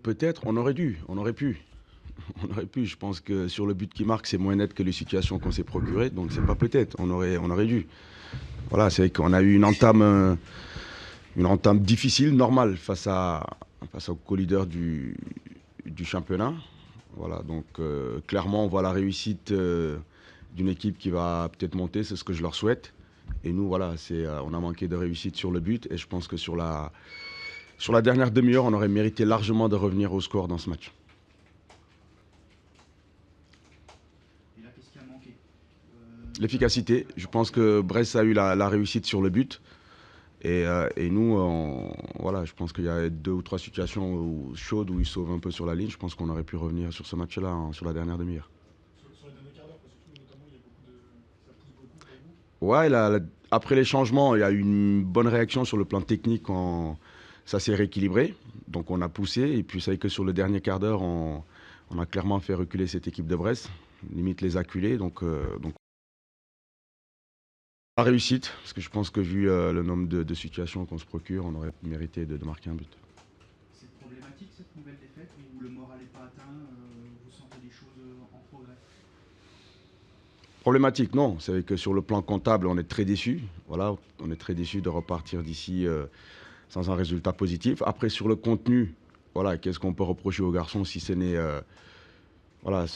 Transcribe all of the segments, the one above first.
Peut-être, on aurait dû, on aurait pu. On aurait pu. Je pense que sur le but qui marque, c'est moins net que les situations qu'on s'est procurées. Donc c'est pas peut-être, on aurait dû. Voilà, c'est vrai qu'on a eu une entame difficile, normale, face au co-leader du championnat. Voilà, donc clairement, on voit la réussite d'une équipe qui va peut-être monter, c'est ce que je leur souhaite. Et nous, voilà, on a manqué de réussite sur le but. Et je pense que sur la dernière demi-heure, on aurait mérité largement de revenir au score dans ce match. Et là, qu'est-ce qui a manqué L'efficacité. Je pense que Brest a eu la réussite sur le but. Et nous, voilà, je pense qu'il y a 2 ou 3 situations chaudes où ils sauvent un peu sur la ligne. Je pense qu'on aurait pu revenir sur ce match-là, sur la dernière demi-heure. Sur les derniers quarts d'heure, surtout, notamment, il y a beaucoup de. Ça pousse beaucoup pour vous. Ouais, après les changements, il y a eu une bonne réaction sur le plan technique. Ça s'est rééquilibré. Donc on a poussé. Et puis c'est vrai que sur le dernier quart d'heure, on a clairement fait reculer cette équipe de Brest. Limite les acculés. Donc la réussite, parce que je pense que vu le nombre de situations qu'on se procure, on aurait mérité de marquer un but. C'est problématique cette nouvelle défaite où le moral n'est pas atteint, vous sentez des choses en progrès? Problématique, non. C'est vrai que sur le plan comptable, on est très déçus. Voilà, on est très déçus de repartir d'ici sans un résultat positif. Après, sur le contenu, voilà, qu'est-ce qu'on peut reprocher aux garçons si ce n'est voilà,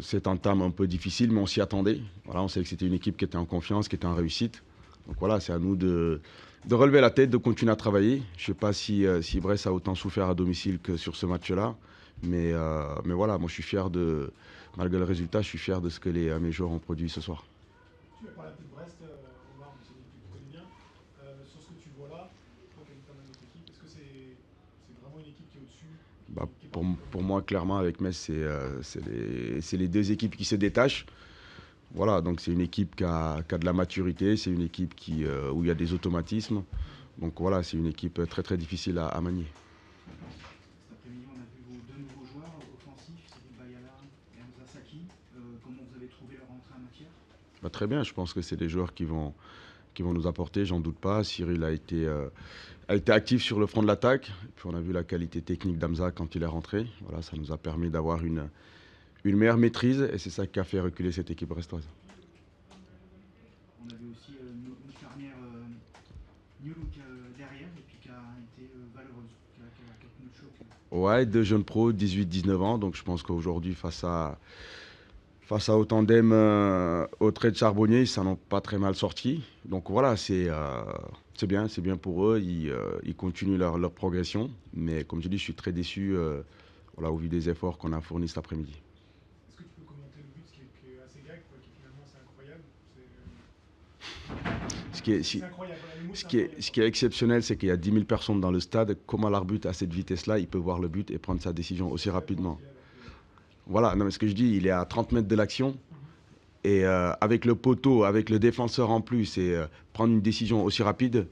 cette entame un peu difficile, mais on s'y attendait. Voilà, on savait que c'était une équipe qui était en confiance, qui était en réussite. Donc voilà, c'est à nous de relever la tête, de continuer à travailler. Je ne sais pas si Brest a autant souffert à domicile que sur ce match-là. Mais voilà, moi je suis fier malgré le résultat, je suis fier de ce que mes joueurs ont produit ce soir. Tu as parlé un peu de Brest, Omar, c'est une équipe que tu connais bien. Sur ce que tu vois là, toi qui as vu pas mal d'autres équipes, est-ce que c'est vraiment une équipe qui est au-dessus Bah, qui est pour moi, clairement, avec Metz, c'est les 2 équipes qui se détachent. Voilà, donc c'est une équipe qui a de la maturité, c'est une équipe où il y a des automatismes. Donc voilà, c'est une équipe très très difficile à manier. Cet après-midi, on a vu vos 2 nouveaux joueurs offensifs, Cédric Bayala et Hamza Saki. Comment vous avez trouvé leur entrée en matière? Bah, très bien, je pense que c'est des joueurs qui vont nous apporter, j'en doute pas. Cyril a été actif sur le front de l'attaque. Puis on a vu la qualité technique d'Hamza quand il est rentré. Voilà, ça nous a permis d'avoir une meilleure maîtrise et c'est ça qui a fait reculer cette équipe brestoise. On a vu aussi une charnière New Look derrière et puis qui a été valeureuse, qui a tenu le choc. Ouais, 2 jeunes pros, 18-19 ans. Donc je pense qu'aujourd'hui, face à au tandem au trait de Charbonnier, ils s'en ont pas très mal sortis. Donc voilà, c'est bien pour eux. Ils continuent leur progression. Mais comme je dis, je suis très déçu voilà, au vu des efforts qu'on a fournis cet après-midi. Est-ce que tu peux commenter le but qui est assez gag, quoi, qui finalement c'est incroyable C'est incroyable. Voilà, le mot, c'est incroyable. Ce qui est exceptionnel, c'est qu'il y a 10 000 personnes dans le stade. Comment l'arbitre, à cette vitesse-là, il peut voir le but et prendre sa décision aussi rapidement? Voilà, non, mais ce que je dis, il est à 30 mètres de l'action. Et avec le poteau, avec le défenseur en plus, et prendre une décision aussi rapide,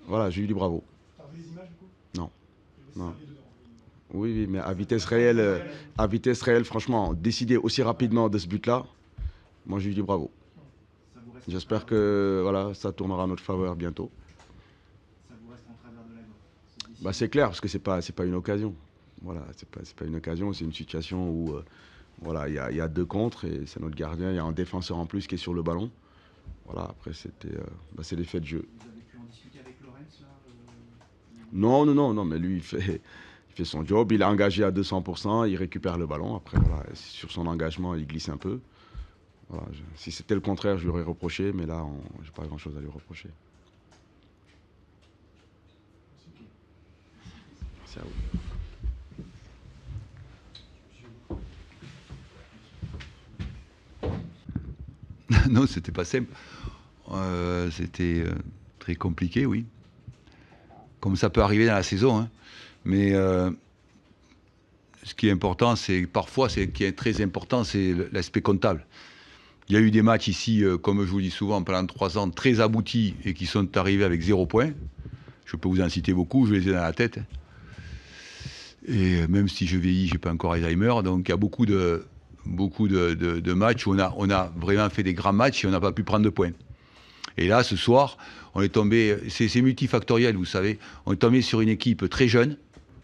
voilà, je lui dis bravo. T'as vu les images du coup? Non. Non. C'est dedans. Oui, mais à vitesse réelle, franchement, décider aussi rapidement de ce but-là, moi je lui dis bravo. Ça vous reste J'espère que voilà, ça tournera à notre faveur bientôt. Ça vous reste en travers de la gorge. Bah, c'est clair, parce que c'est pas une occasion. Voilà, c'est pas une occasion, c'est une situation où voilà, il y a 2 contre et c'est notre gardien, il y a un défenseur en plus qui est sur le ballon. Voilà, après c'est l'effet de jeu. Vous avez pu en discuter avec Lorenz là Non, mais lui il fait son job, il est engagé à 200%, il récupère le ballon. Après voilà, sur son engagement, il glisse un peu. Voilà, si c'était le contraire, je lui aurais reproché, mais là, j'ai pas grand-chose à lui reprocher. Merci à vous. Non, c'était pas simple. C'était très compliqué, oui. Comme ça peut arriver dans la saison. Hein. Mais ce qui est important, c'est très important, c'est l'aspect comptable. Il y a eu des matchs ici, comme je vous dis souvent, pendant 3 ans, très aboutis et qui sont arrivés avec 0 point. Je peux vous en citer beaucoup, je les ai dans la tête. Et même si je vieillis, je n'ai pas encore Alzheimer. Donc il y a beaucoup de matchs où on a vraiment fait des grands matchs et on n'a pas pu prendre de points. Et là, ce soir, on est tombé, c'est multifactoriel, vous savez, on est tombé sur une équipe très jeune,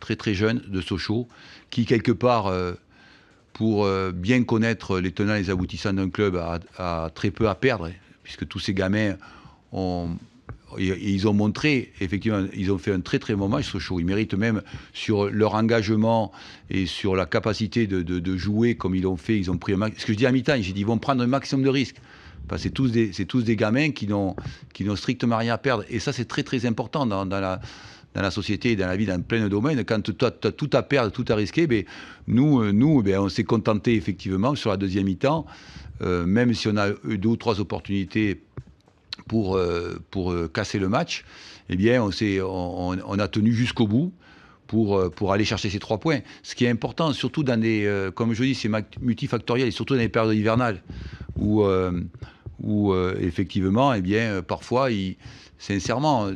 très très jeune de Sochaux, qui quelque part, pour bien connaître les tenants et les aboutissants d'un club, a très peu à perdre, puisque tous ces gamins ils ont montré, effectivement, ils ont fait un très très bon match, Sochaux. Ils méritent même, sur leur engagement et sur la capacité de jouer comme ils l'ont fait, ils ont pris un max. Ce que je dis à mi-temps, j'ai dit ils vont prendre un maximum de risques. Parce que c'est tous des gamins qui n'ont strictement rien à perdre. Et ça, c'est très très important dans la société et dans la vie, dans plein de domaines. Quand tu as tout à perdre, tout à risquer, ben, nous on s'est contenté effectivement sur la deuxième mi-temps, même si on a eu 2 ou 3 opportunités pour casser le match, eh bien on a tenu jusqu'au bout pour aller chercher ces 3 points. Ce qui est important, surtout dans des, comme je dis, c'est multifactoriel, et surtout dans les périodes hivernales, où effectivement, eh bien, parfois, sincèrement,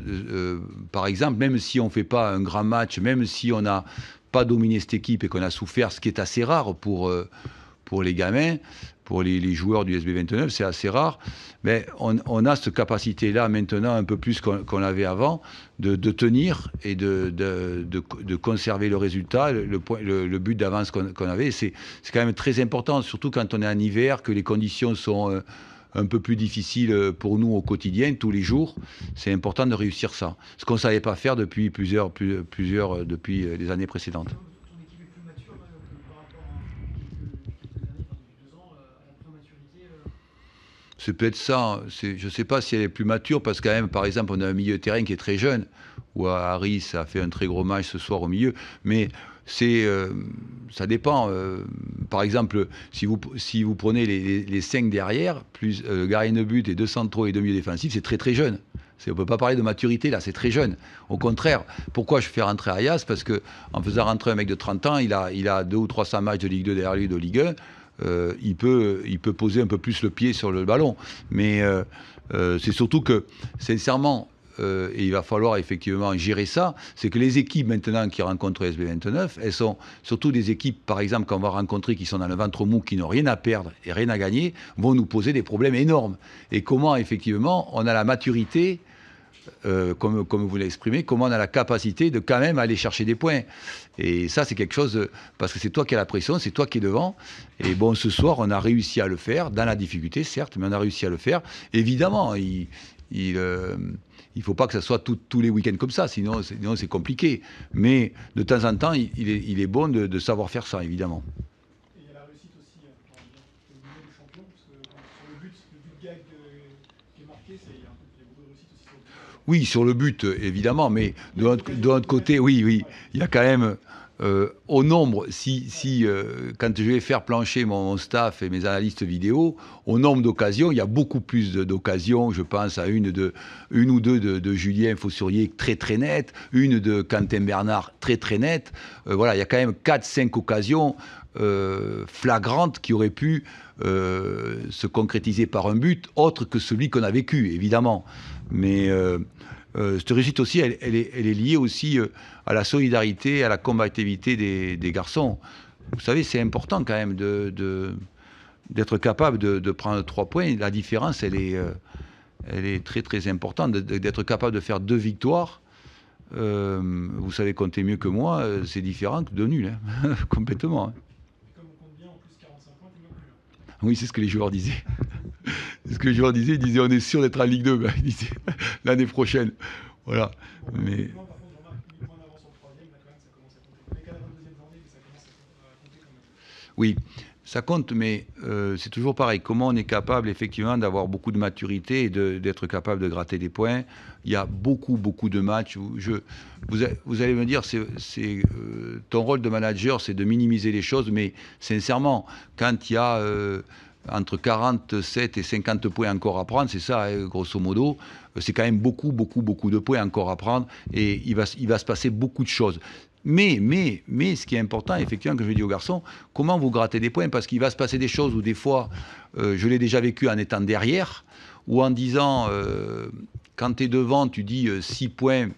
par exemple, même si on ne fait pas un grand match, même si on n'a pas dominé cette équipe et qu'on a souffert, ce qui est assez rare pour les gamins, pour les joueurs du SB29, c'est assez rare, mais on a cette capacité-là maintenant, un peu plus qu'on avait avant, de tenir et de conserver le résultat, le but d'avance qu'on avait. C'est quand même très important, surtout quand on est en hiver, que les conditions sont un peu plus difficiles pour nous au quotidien, tous les jours. C'est important de réussir ça. Ce qu'on ne savait pas faire depuis depuis les années précédentes. Ton équipe est plus mature là, par rapport à quelques années, depuis 2 ans, à la prématurité C'est peut-être ça. Je ne sais pas si elle est plus mature, parce que quand même, par exemple, on a un milieu de terrain qui est très jeune, où Harris a fait un très gros match ce soir au milieu, mais ça dépend. Par exemple, si vous prenez les 5 derrière, plus gardien de but et 2 centraux et 2 milieux défensifs, c'est très très jeune. On ne peut pas parler de maturité là, c'est très jeune. Au contraire, pourquoi je fais rentrer Arias? Parce qu'en faisant rentrer un mec de 30 ans, il a 200 ou 300 matchs de Ligue 2 derrière lui de Ligue 1. Il peut poser un peu plus le pied sur le ballon. Mais c'est surtout que, sincèrement, et il va falloir effectivement gérer ça, c'est que les équipes maintenant qui rencontrent le SB29, elles sont surtout des équipes, par exemple, qu'on va rencontrer, qui sont dans le ventre mou, qui n'ont rien à perdre et rien à gagner, vont nous poser des problèmes énormes. Et comment, effectivement, on a la maturité, comme vous l'exprimez, comment on a la capacité de quand même aller chercher des points. Et ça, c'est quelque chose, parce que c'est toi qui as la pression, c'est toi qui es devant. Et bon, ce soir, on a réussi à le faire, dans la difficulté, certes, mais on a réussi à le faire. Évidemment, il ne faut pas que ça soit tous les week-ends comme ça, sinon c'est compliqué. Mais de temps en temps, il est bon de savoir faire ça, évidemment. Et il y a la réussite aussi, au niveau des champions, parce que sur le but gag qui est marqué, il y a beaucoup de réussite aussi sur le but. Oui, sur le but, évidemment, mais de l'autre côté, oui, il y a quand même... au nombre, quand je vais faire plancher mon staff et mes analystes vidéo, au nombre d'occasions, il y a beaucoup plus d'occasions. Je pense à une ou deux de Julien Faussurier très très nette, une de Quentin Bernard très très nette. Voilà, il y a quand même 4-5 occasions flagrantes qui auraient pu se concrétiser par un but autre que celui qu'on a vécu, évidemment. Mais cette réussite aussi, elle est liée aussi à la solidarité, à la combativité des garçons. Vous savez, c'est important quand même d'être capable de prendre 3 points. La différence, elle est très très importante. D'être capable de faire 2 victoires, vous savez compter mieux que moi, c'est différent que 2 nuls, hein, complètement. Hein. Et comme on compte bien, en plus 45 points, tu ne plus. Oui, c'est ce que les joueurs disaient. C'est ce que les joueurs disaient. Ils disaient, on est sûr d'être en Ligue 2. Ben, ils disaient, l'année prochaine. Voilà. Bon, Mais... par contre, je remarque 8 points d'avance sur le 3e, là quand même, ça commence à compter. On est qu'à la 22e journée, mais ça commence à compter quand même. Oui, ça compte, mais c'est toujours pareil. Comment on est capable, effectivement, d'avoir beaucoup de maturité et d'être capable de gratter des points. Il y a beaucoup de matchs où vous allez me dire, ton rôle de manager, c'est de minimiser les choses, mais sincèrement, quand il y a entre 47 et 50 points encore à prendre, c'est ça, hein, grosso modo, c'est quand même beaucoup de points encore à prendre, et il va se passer beaucoup de choses. Mais ce qui est important, effectivement, que je dis aux garçons, comment vous grattez des points? Parce qu'il va se passer des choses où des fois, je l'ai déjà vécu en étant derrière, ou en disant, quand tu es devant, tu dis 6 points,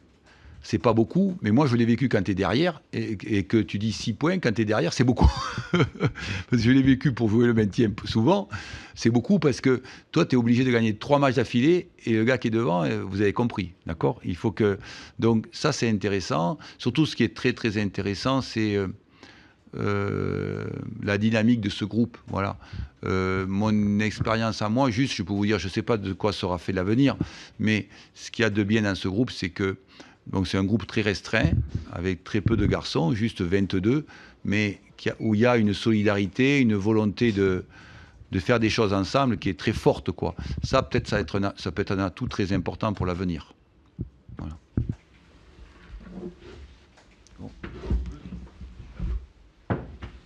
c'est pas beaucoup, mais moi je l'ai vécu quand tu es derrière, et que tu dis 6 points, quand tu es derrière, c'est beaucoup. Parce que je l'ai vécu pour jouer le maintien souvent, c'est beaucoup parce que toi tu es obligé de gagner 3 matchs d'affilée, et le gars qui est devant, vous avez compris, d'accord? Il faut que... Donc ça c'est intéressant, surtout ce qui est très très intéressant, c'est la dynamique de ce groupe, voilà. Mon expérience à moi, juste, je peux vous dire, je ne sais pas de quoi sera fait l'avenir, mais ce qu'il y a de bien dans ce groupe, c'est que donc c'est un groupe très restreint, avec très peu de garçons, juste 22, mais où il y a une solidarité, une volonté de faire des choses ensemble qui est très forte, quoi. Ça, peut-être, ça peut être un atout très important pour l'avenir.